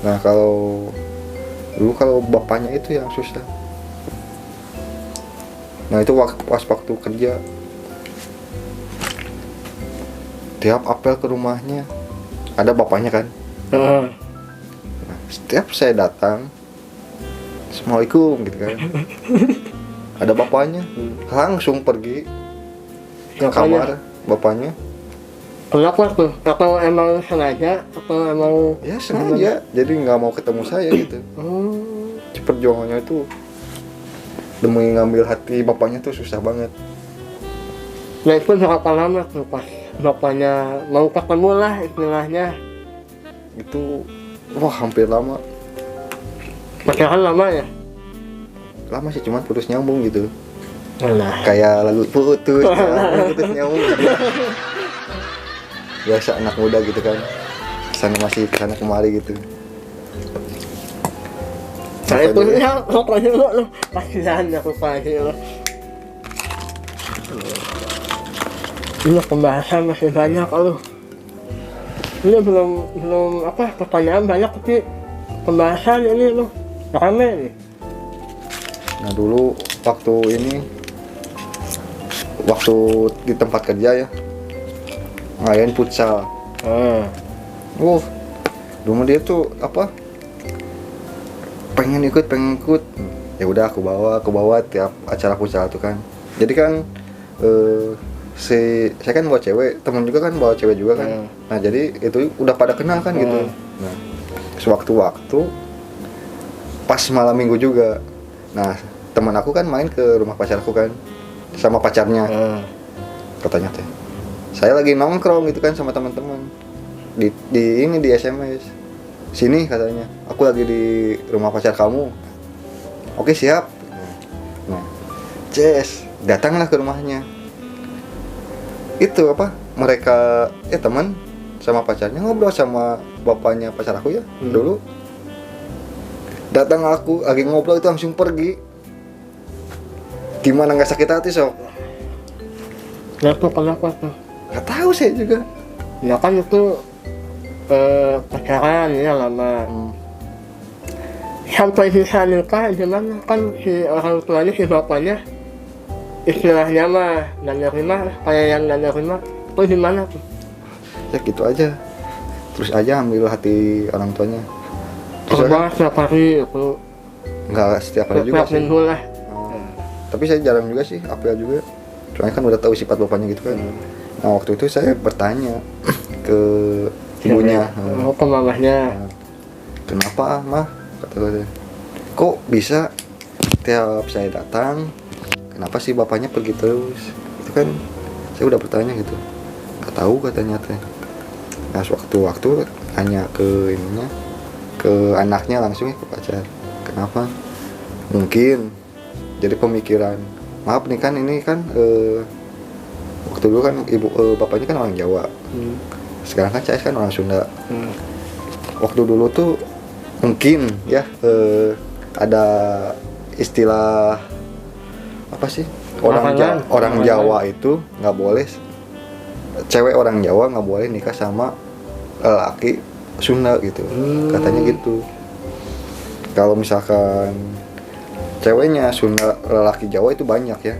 Speaker 1: Nah kalau dulu kalau bapaknya itu yang susah. Nah itu pas waktu kerja tiap apel ke rumahnya ada bapaknya kan. Nah, setiap saya datang Assalamualaikum gitu kan. Ada bapaknya langsung pergi ke kamar bapaknya.
Speaker 2: Kenapa tuh? Atau emang sengaja? Atau emang
Speaker 1: Ya sengaja, jadi nggak mau ketemu saya gitu. Perjuangannya itu demi ngambil hati bapaknya tuh susah banget.
Speaker 2: Nah itu berapa lama tuh pas bapaknya mau ketemu lah istilahnya?
Speaker 1: Itu wah hampir lama.
Speaker 2: Pacaran lama ya?
Speaker 1: Lama sih, cuman putus nyambung gitu.
Speaker 2: Nah,
Speaker 1: Kayak lagu putus nyambung gitu. Biasa anak muda gitu kan, sana masih kesana kemari gitu.
Speaker 2: nah itu ya pokoknya lo kasihan aku pasti lo. Ini pembahasan masih banyak lo. Ini belum apa pertanyaan banyak tapi pembahasan ini lo rame nih.
Speaker 1: Nah dulu waktu di tempat kerja ya ngadain futsal. Dulu dia tuh apa pengen ikut ya udah aku bawa tiap acara futsal tuh kan. Jadi kan saya kan bawa cewek, temen juga kan bawa cewek juga kan. Nah jadi itu udah pada kenal kan gitu. Nah sewaktu-waktu pas malam minggu juga, nah teman aku kan main ke rumah pacarku kan sama pacarnya. Katanya teh saya lagi nongkrong gitu kan sama teman-teman di SMS. Sini katanya, aku lagi di rumah pacar kamu. Oke siap. Nah, datanglah ke rumahnya. Itu apa? Mereka teman sama pacarnya ngobrol sama bapaknya pacar aku ya dulu. Datang aku lagi ngobrol itu langsung pergi. Gimana nggak sakit hati sok?
Speaker 2: Nah itu kenapa tuh?
Speaker 1: Nggak tahu saya juga.
Speaker 2: Ya kan itu pacaran ya lama. Sampai bisa nikah gimana kan si orang tuanya si bapaknya istilahnya mah nggak nerima kayak yang nggak nerima itu gimana tuh?
Speaker 1: Ya gitu aja. Terus aja ambil hati orang tuanya.
Speaker 2: Coba setiap hari itu.
Speaker 1: Nggak setiap hari juga
Speaker 2: Setiap
Speaker 1: sih.
Speaker 2: minggu lah.
Speaker 1: Tapi saya jarang juga sih apel juga. Soalnya kan udah tahu sifat bapaknya gitu kan. Nah waktu itu saya bertanya ke ibunya.
Speaker 2: Oh ke mamahnya.
Speaker 1: Kenapa mah? Kata saya. Kok bisa tiap saya datang, kenapa sih bapaknya pergi terus? Itu kan saya udah bertanya gitu. Nggak tahu katanya teh. Nah waktu tanya ke ininya, ke anaknya langsung ya ke pacar. Kenapa? Mungkin jadi pemikiran. Maaf nih kan ini kan waktu dulu kan bapaknya kan orang Jawa. Sekarang kan saya kan orang Sunda. Waktu dulu tuh mungkin ya ada istilah apa sih, orang Jawa itu nggak boleh, cewek orang Jawa nggak boleh nikah sama laki Sunda gitu. Katanya gitu. Kalau misalkan ceweknya Sunda, lelaki Jawa itu banyak ya.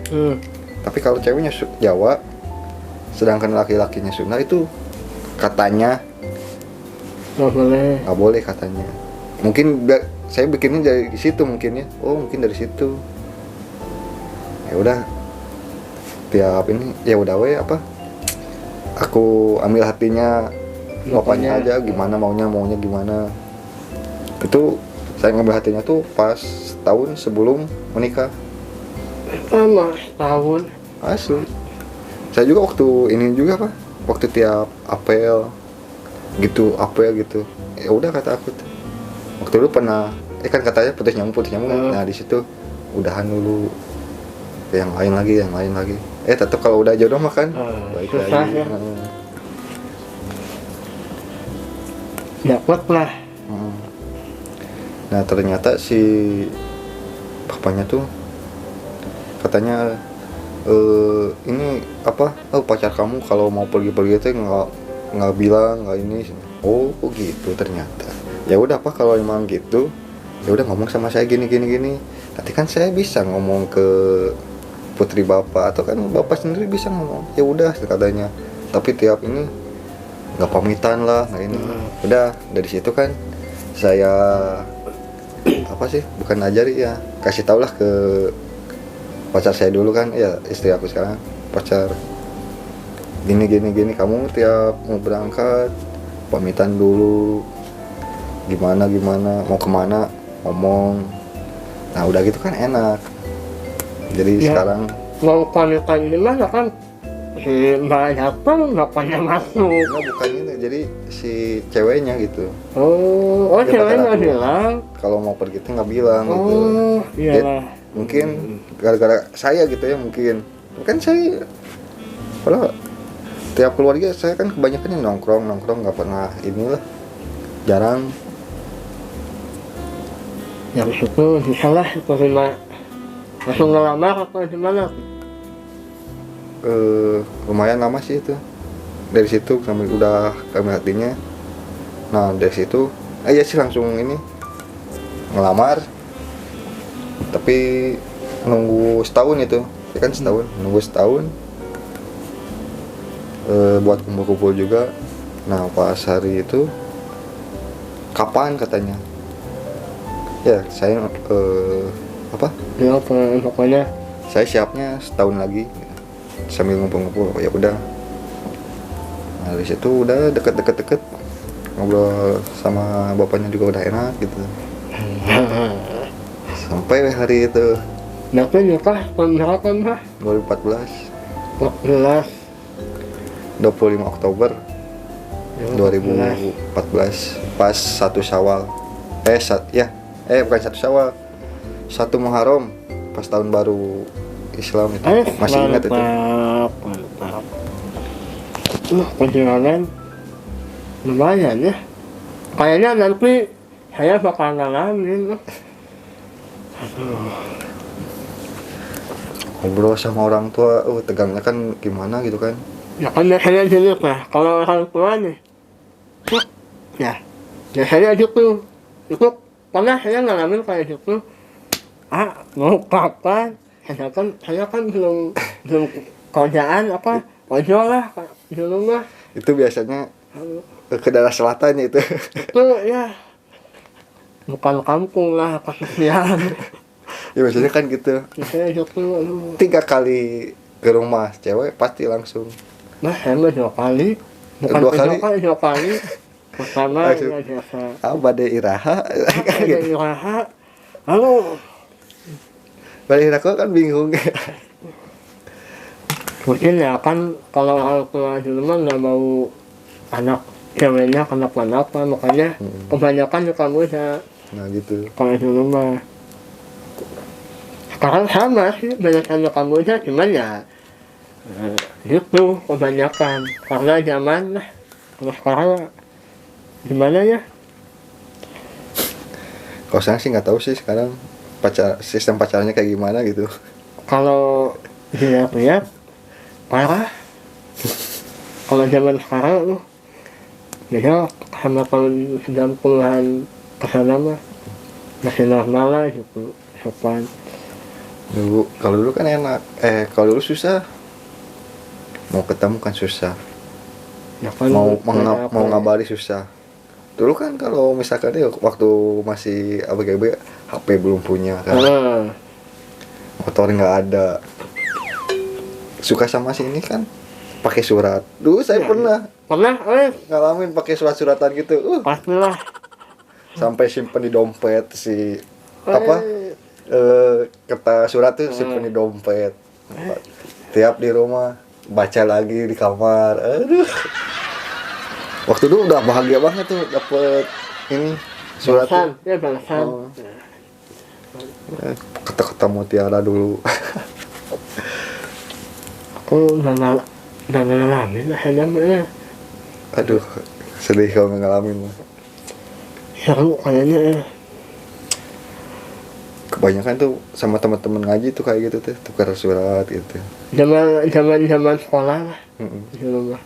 Speaker 1: Tapi kalau ceweknya Jawa, sedangkan laki-lakinya Sunda itu katanya nggak boleh katanya. Mungkin saya bikinnya dari situ mungkin ya. Oh mungkin dari situ. Ya udah, tiap ini ya udah aku ambil hatinya bapaknya aja, gimana maunya gimana. Itu saya ngambil hatinya tuh pas setahun sebelum menikah.
Speaker 2: Lama setahun.
Speaker 1: Asli. Saya juga waktu ini juga waktu tiap apel gitu. Ya udah kata aku tuh. Waktu dulu pernah kan katanya putus nyambung kan. Nah di situ udahan dulu. Yang lain lagi. Tetap kalau udah jodoh mah kan baik lagi.
Speaker 2: Ya. Dapat lah.
Speaker 1: Nah ternyata si bapaknya tuh katanya ini pacar kamu kalau mau pergi tuh nggak bilang nggak ini. Oh gitu ternyata. Ya udah kalau emang gitu ya udah ngomong sama saya gini. Nanti kan saya bisa ngomong ke putri bapak atau kan bapak sendiri bisa ngomong. Ya udah katanya. Tapi tiap ini nggak pamitan lah nggak ini. Udah dari situ kan saya bukan ajari ya, kasih tau lah ke pacar saya dulu kan, ya istri aku sekarang, pacar gini kamu tiap mau berangkat pamitan dulu, gimana mau kemana ngomong. Nah udah gitu kan enak. Jadi
Speaker 2: Ya,
Speaker 1: sekarang
Speaker 2: mau pamitan gimana kan si mbak datang bapaknya masuk.
Speaker 1: bukan itu, jadi si ceweknya gitu.
Speaker 2: Oh
Speaker 1: Dia
Speaker 2: ceweknya
Speaker 1: pacar aku.
Speaker 2: bilang.
Speaker 1: Kalau mau pergi tuh nggak bilang gitu.
Speaker 2: Oh iyalah.
Speaker 1: Mungkin gara-gara saya gitu ya, mungkin kan saya kalau tiap keluarga saya kan kebanyakan yang nongkrong nggak pernah inilah, jarang.
Speaker 2: Yang situ disalah terima langsung ngelamar atau gimana?
Speaker 1: Lumayan lama sih itu, dari situ kami hatinya. Nah dari situ iya sih langsung ini ngelamar, tapi nunggu setahun itu ya kan, nunggu setahun buat kumpul-kumpul juga. Nah pas hari itu kapan katanya ya saya
Speaker 2: Ya pokoknya
Speaker 1: saya siapnya setahun lagi sambil ngumpul-ngumpul. Ya udah, nah dari situ udah deket ngobrol sama bapaknya juga udah enak gitu. Sampai hari itu
Speaker 2: nanti nikah tahun berapa mbak?
Speaker 1: 2014
Speaker 2: 14
Speaker 1: 25 Oktober 2014 pas 1 Syawal. Bukan 1 Syawal, 1 Muharram pas tahun baru Islam itu. Masih ingat itu.
Speaker 2: Mantap. Perjalanan lumayan ya. Kayaknya nanti saya bakal ngalamin.
Speaker 1: Ngobrol sama orang tua, tegangnya kan gimana gitu kan.
Speaker 2: Ya kan biasanya gini lah, kalau orang tua nih ya biasanya gitu. Itu pernah saya ngalamin kayak gitu. Mau kapan? Saya kan belum kerjaan ojol lah di rumah.
Speaker 1: Itu biasanya ke daerah selatan itu.
Speaker 2: Itu ya bukan kampung lah, kasihan.
Speaker 1: Ya biasanya kan gitu.
Speaker 2: Biasanya gitu,
Speaker 1: 3 kali ke rumah cewek pasti langsung.
Speaker 2: Nah, saya mah 2 kali. Bukan 2 kali. Pertama
Speaker 1: Langsung.
Speaker 2: ya biasa.
Speaker 1: Badai Iraha.
Speaker 2: Ada iraha. Halo.
Speaker 1: Badai Iraha kan bingung.
Speaker 2: Mungkin ya kan kalau orang tua di rumah nggak mau anak ceweknya kenapa-napa, makanya kebanyakan di kampusnya
Speaker 1: Nah gitu.
Speaker 2: kalau di rumah. Sekarang sama sih, banyak di kampusnya, cuman ya gitu kebanyakan karena zaman lah. Kalau sekarang gimana ya?
Speaker 1: Kalau saya sih nggak tahu sih sekarang sistem pacarannya kayak gimana gitu.
Speaker 2: Kalau dilihat parah. Kalau zaman sekarang beda sama tahun 90-an kesana mah masih normal lah gitu, sopan.
Speaker 1: Kalau dulu kan enak, kalau dulu susah, mau ketemu kan susah,
Speaker 2: Ya kan,
Speaker 1: mau ngabari susah. Dulu kan kalau misalkan ya waktu masih ABG HP belum punya kan, motor nggak ada, suka sama si ini kan pakai surat. Dulu saya pernah ngalamin pakai surat-suratan gitu,
Speaker 2: pastilah.
Speaker 1: sampai simpen di dompet si apa kertas surat tuh simpen di dompet, tiap di rumah baca lagi di kamar. Aduh, waktu dulu udah bahagia banget tuh dapet ini surat tuh.
Speaker 2: Balasan.
Speaker 1: Oh. Kata-kata mutiara dulu.
Speaker 2: Aku udah ngalamin akhirnya.
Speaker 1: Aduh, sedih kalau nggak ngalamin mah.
Speaker 2: Seru kayaknya.
Speaker 1: Kebanyakan tuh sama teman-teman ngaji tuh kayak gitu tuh, tukar surat gitu.
Speaker 2: Zaman sekolah lah. Dulu mah.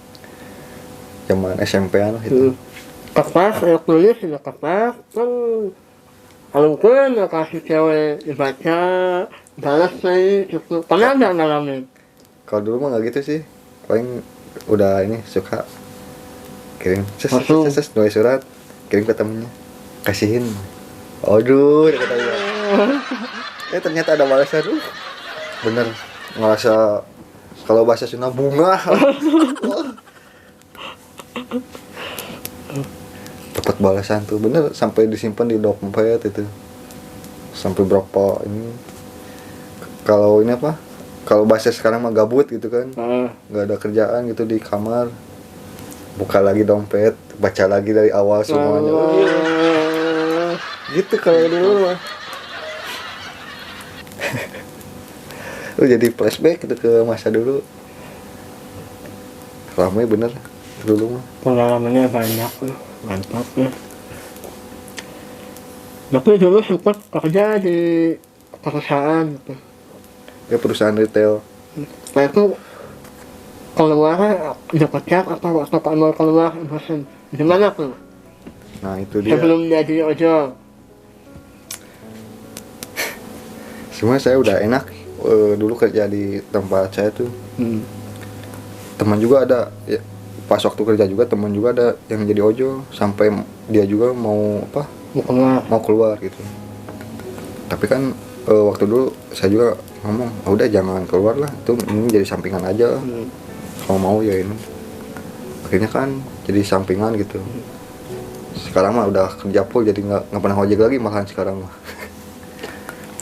Speaker 1: Zaman SMP-an lah itu.
Speaker 2: Kertas, tulis di kertas kan. Kalau gue kasih cewek dibaca, balas lagi gitu. Pernah nggak ngalamin?
Speaker 1: Kalau dulu mah nggak gitu sih, paling udah ini suka kirim nulis surat, kirim ke temennya, kasihin. Aduh, katanya. Ternyata ada balasan. Bener, ngerasa kalau bahasa Sunda bunga. Dapat balasan tuh, bener, sampai disimpan di dompet itu. Sampai berapa ini? Kalau ini apa? Kalau bahasa sekarang mah gabut gitu kan, nggak ada kerjaan gitu di kamar, buka lagi dompet, baca lagi dari awal semuanya. Gitu kalau dulu mah. Lu jadi flashback gitu ke masa dulu. Ramai bener dulu mah.
Speaker 2: Pengalamannya banyak tuh, mantap ya. Tapi dulu sempat kerja di perusahaan gitu.
Speaker 1: Ya perusahaan retail.
Speaker 2: Nah itu keluar dipecat atau waktu mau keluar bosan gimana tuh?
Speaker 1: Nah itu dia.
Speaker 2: Sebelum jadi ojol.
Speaker 1: Semua saya udah enak. Dulu kerja di tempat saya tuh. Teman juga ada ya, pas waktu kerja juga teman juga ada yang jadi ojol, sampai dia juga mau apa? Mau keluar gitu. Tapi kan waktu dulu saya juga ngomong, udah jangan keluar lah, itu ini jadi sampingan aja. Kalau mau ya ini. Akhirnya kan jadi sampingan gitu. Sekarang mah udah kerja full, jadi nggak pernah ojek lagi malahan sekarang mah.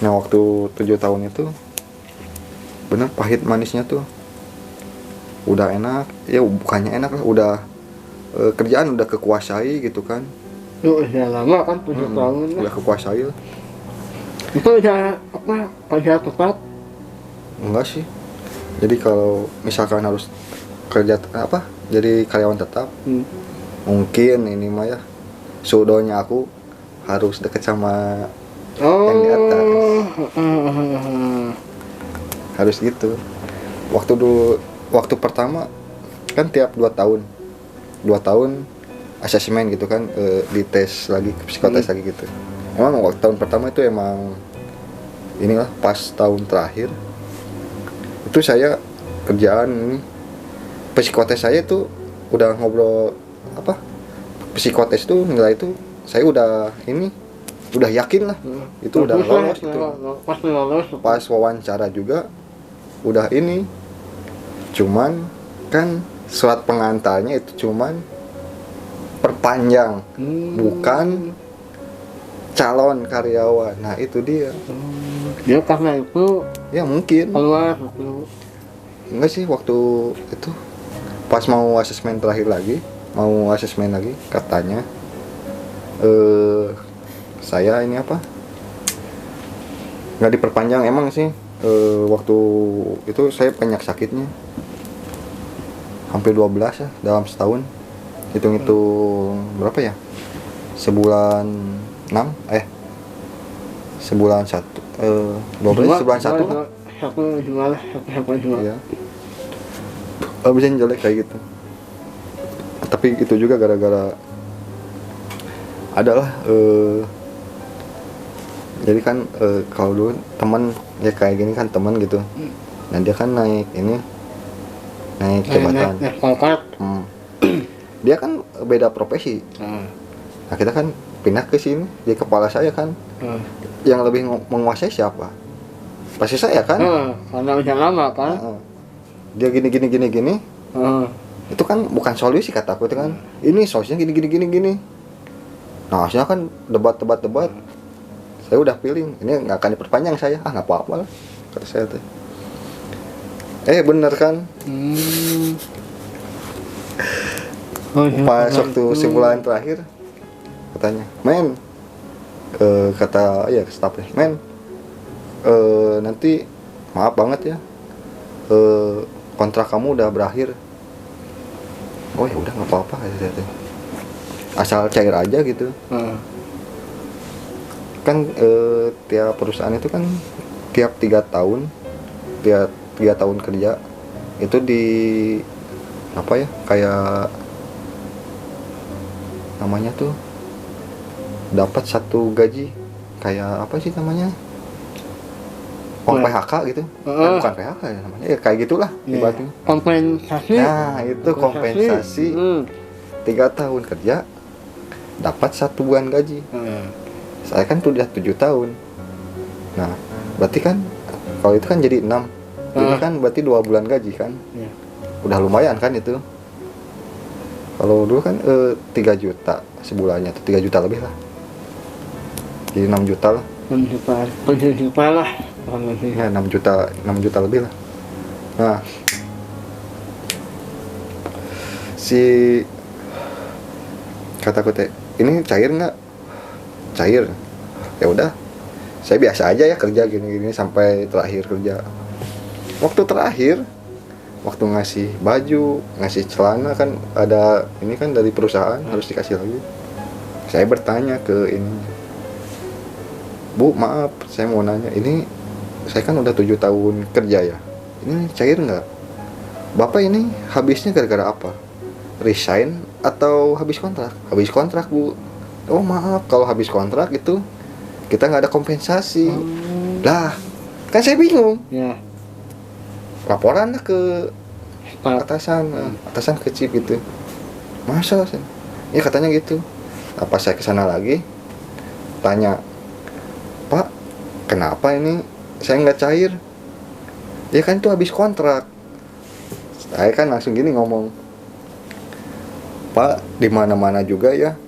Speaker 1: Nah waktu 7 tahun itu bener pahit manisnya tuh. Udah enak, ya bukannya enak lah, udah kerjaan udah kekuasai gitu kan.
Speaker 2: Udah lama kan 7 tahun lah.
Speaker 1: Udah kekuasai lah.
Speaker 2: Itu udah apa? Kerja tetap?
Speaker 1: Enggak sih. Jadi kalau misalkan harus kerja apa? Jadi karyawan tetap. Mungkin ini mah ya. Sudonya aku harus deket sama yang di atas. Harus gitu. Waktu pertama kan tiap 2 tahun asesmen gitu kan, dites lagi, psikotes lagi gitu. Emang waktu tahun pertama itu emang inilah, pas tahun terakhir itu saya kerjaan ini psikotes saya itu udah ngobrol apa, psikotes itu nilai itu saya udah yakin lah itu udah lolos gitu. Pas wawancara juga udah ini, cuman kan surat pengantarnya itu cuman perpanjang, bukan calon karyawan. Nah itu dia.
Speaker 2: Dia karena itu
Speaker 1: Ya mungkin.
Speaker 2: keluar gitu.
Speaker 1: Enggak sih, waktu itu pas mau asesmen terakhir lagi, mau asesmen lagi katanya saya ini apa, nggak diperpanjang. Emang sih waktu itu saya banyak sakitnya, hampir 12 ya dalam setahun. Hitung-hitung berapa ya, sebulan 6 sebulan 12 sebulan 1 lah.
Speaker 2: Satu jual.
Speaker 1: Iya. Bisa jelek kayak gitu. Tapi itu juga gara-gara adalah jadi kan kalau dulu teman ya kayak gini kan teman gitu. Nah dia kan naik jabatan.
Speaker 2: Naik pangkat.
Speaker 1: Dia kan beda profesi. Nah kita kan pindah ke sini, jadi kepala saya kan. Yang lebih menguasai siapa? Pasti saya kan.
Speaker 2: Karena udah lama kan.
Speaker 1: Dia gini. Itu kan bukan solusi kata aku itu kan. Ini solusinya gini. Nah hasilnya kan debat. Saya udah feeling, ini nggak akan diperpanjang saya. Nggak apa-apa lah kata saya tuh. Bener kan. Pas waktu sebulan terakhir katanya, men, kata staffnya, men, nanti maaf banget ya, kontrak kamu udah berakhir. Oh ya udah nggak apa-apa kata saya tuh. Asal cair aja gitu. Kan tiap perusahaan itu kan tiap 3 tahun kerja itu di apa ya, kayak namanya tuh dapat satu gaji, kayak apa sih namanya, PHK gitu. Bukan PHK ya namanya, kayak gitulah ibaratnya.
Speaker 2: Kompensasi.
Speaker 1: Nah itu kompensasi 3 tahun kerja dapat 1 bulan gaji. Saya kan udah 7 tahun. Nah berarti kan kalau itu kan jadi 6. Ini kan berarti 2 bulan gaji kan. Udah lumayan kan itu. Kalau dulu kan 3 juta sebulannya, atau 3 juta lebih lah. Jadi 6 juta lah.
Speaker 2: 7 juta lah.
Speaker 1: Ya 6 juta lebih lah. Nah si kataku teh, ini cair nggak? Cair. Ya udah, saya biasa aja ya kerja gini sampai terakhir kerja. Waktu ngasih baju, ngasih celana kan ada ini kan dari perusahaan harus dikasih lagi. Saya bertanya ke ini, Bu maaf saya mau nanya, ini saya kan udah 7 tahun kerja ya, ini cair nggak? Bapak ini habisnya gara-gara apa? Resign atau habis kontrak? Habis kontrak Bu. Oh maaf, kalau habis kontrak itu kita nggak ada kompensasi. Lah kan saya bingung. Laporan lah ke atasan ke chief gitu. Masa sih? Ya katanya gitu. Apa saya kesana lagi tanya, Pak kenapa ini saya nggak cair? Ya kan itu habis kontrak. Saya kan langsung gini ngomong, Pak di mana-mana juga ya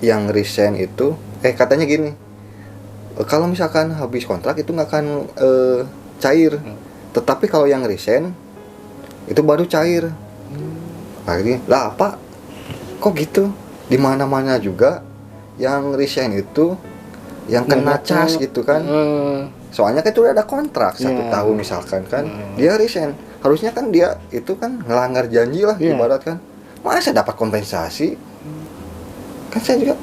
Speaker 1: yang resign itu katanya gini, kalau misalkan habis kontrak itu nggak akan cair. Tetapi kalau yang resign itu baru cair. Akhirnya, lah Pak, kok gitu? Di mana-mana juga yang resign itu yang kena cas gitu kan. Soalnya kan itu udah ada kontrak 1 tahun misalkan kan. Dia resign. Harusnya kan dia itu kan ngelanggar janji lah ibarat kan. Masa dapat kompensasi? Kan saya juga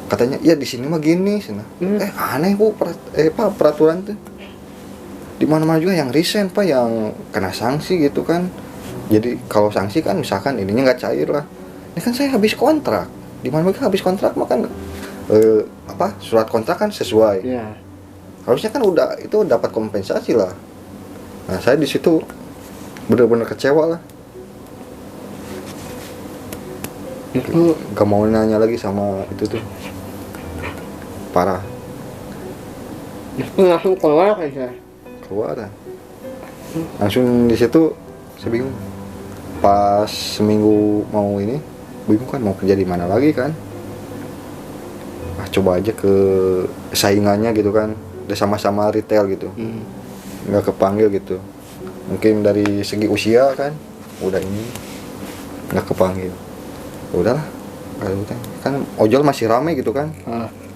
Speaker 1: katanya, ya di sini mah gini, sana. Aneh Bu, Pak peraturan tuh. Di mana-mana juga yang resign Pak yang kena sanksi gitu kan. Jadi kalau sanksi kan misalkan ininya nggak cair lah. Ini kan saya habis kontrak. Di mana-mana habis kontrak mah kan surat kontrak kan sesuai. Harusnya kan udah itu dapat kompensasi lah. Nah saya di situ benar-benar kecewa lah. Gak mau nanya lagi sama itu tuh. Parah.
Speaker 2: Itu langsung keluar aja.
Speaker 1: Keluar. Langsung di situ saya bingung. Pas seminggu mau ini, bingung kan mau kerja di mana lagi kan. Coba aja ke saingannya gitu kan. Udah sama-sama retail gitu. Nggak kepanggil gitu. Mungkin dari segi usia kan udah ini nggak kepanggil. Ya udahlah, kan ojol masih rame gitu kan.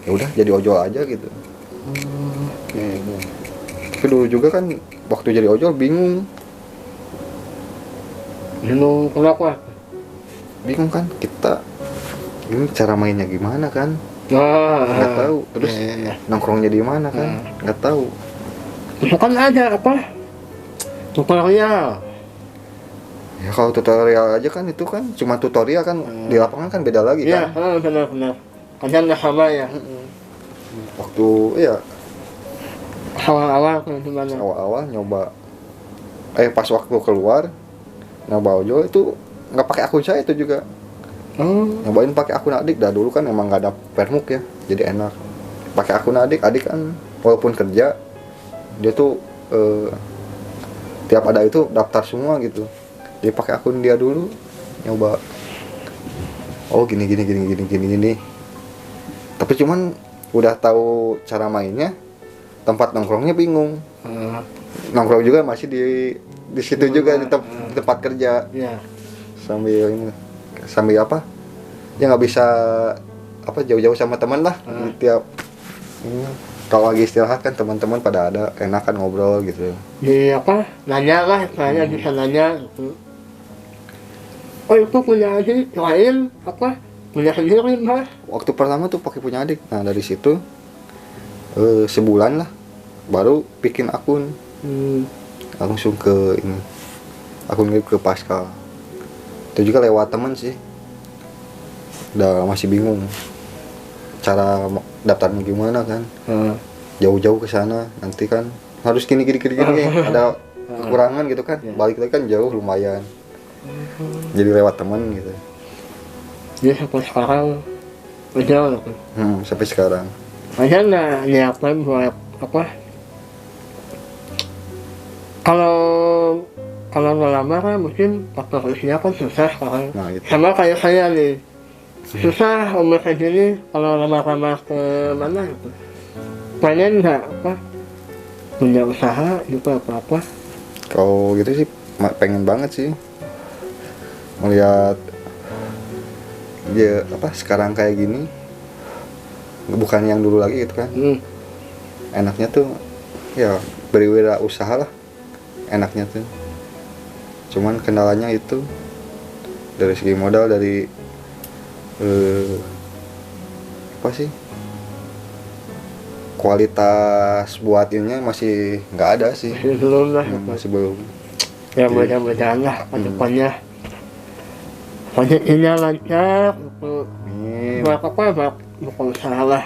Speaker 1: Ya udah jadi ojol aja gitu. Tapi dulu juga kan waktu jadi ojol bingung
Speaker 2: Kenapa?
Speaker 1: Bingung kan kita ini cara mainnya gimana kan. Nggak tahu. Terus nongkrongnya di mana kan. Nggak tahu.
Speaker 2: Itu kan ada apa? Tutorial.
Speaker 1: Ya kalau tutorial aja kan itu kan cuma tutorial kan. Di lapangan kan beda lagi kan.
Speaker 2: Iya, benar. Kadang nggak sama ya.
Speaker 1: Waktu
Speaker 2: Awal-awal kayak gimana?
Speaker 1: Awal-awal nyoba pas waktu keluar nyoba ojol itu nggak pakai akun saya itu juga. Nyobain pakai akun adik. Dah dulu kan emang nggak ada permuk ya, jadi enak pakai akun adik kan walaupun kerja dia tuh tiap ada itu daftar semua gitu, dia pakai akun dia dulu nyoba. Oh gini. Tapi cuman udah tahu cara mainnya, tempat nongkrongnya bingung. Nongkrong juga masih di situ juga di tempat kerja.
Speaker 2: Iya.
Speaker 1: Sambil apa? Ya nggak bisa apa jauh-jauh sama teman lah. Tiap kalau lagi istirahat kan teman-teman pada ada, enakan ngobrol gitu.
Speaker 2: Jadi apa? Nanya lah, saya bisa nanya gitu. Oh itu punya adik lain apa? Punya sendiri mas?
Speaker 1: Waktu pertama tuh pakai punya adik. Nah dari situ sebulan lah baru bikin akun. Langsung ke ini, akun ke Pascal. Itu juga lewat teman sih. Udah masih bingung cara daftarnya gimana kan. Jauh-jauh ke sana nanti kan harus gini ada kekurangan gitu kan. Balik lagi kan jauh lumayan. Jadi lewat teman gitu.
Speaker 2: Jadi sampai sekarang udah
Speaker 1: Sampai sekarang.
Speaker 2: aja nggak nyiapin buat apa? Kalau ngelamar kan mungkin faktor usia kan susah kan.
Speaker 1: Nah, gitu.
Speaker 2: Sama kayak saya nih, susah umur kayak gini kalau lamar-lamar ke mana gitu. Pengen nggak apa punya usaha gitu apa?
Speaker 1: Kalau gitu sih pengen banget sih melihat dia apa sekarang kayak gini, bukan yang dulu lagi gitu kan. Enaknya tuh ya berwirausaha lah, enaknya tuh. Cuman kendalanya itu dari segi modal, dari apa sih, kualitas buat ininya masih nggak ada sih.
Speaker 2: Belum lah.
Speaker 1: Masih belum.
Speaker 2: Ya mudah-mudahan lah ke depannya. Proyeknya lancar, buat apa buat usaha lah.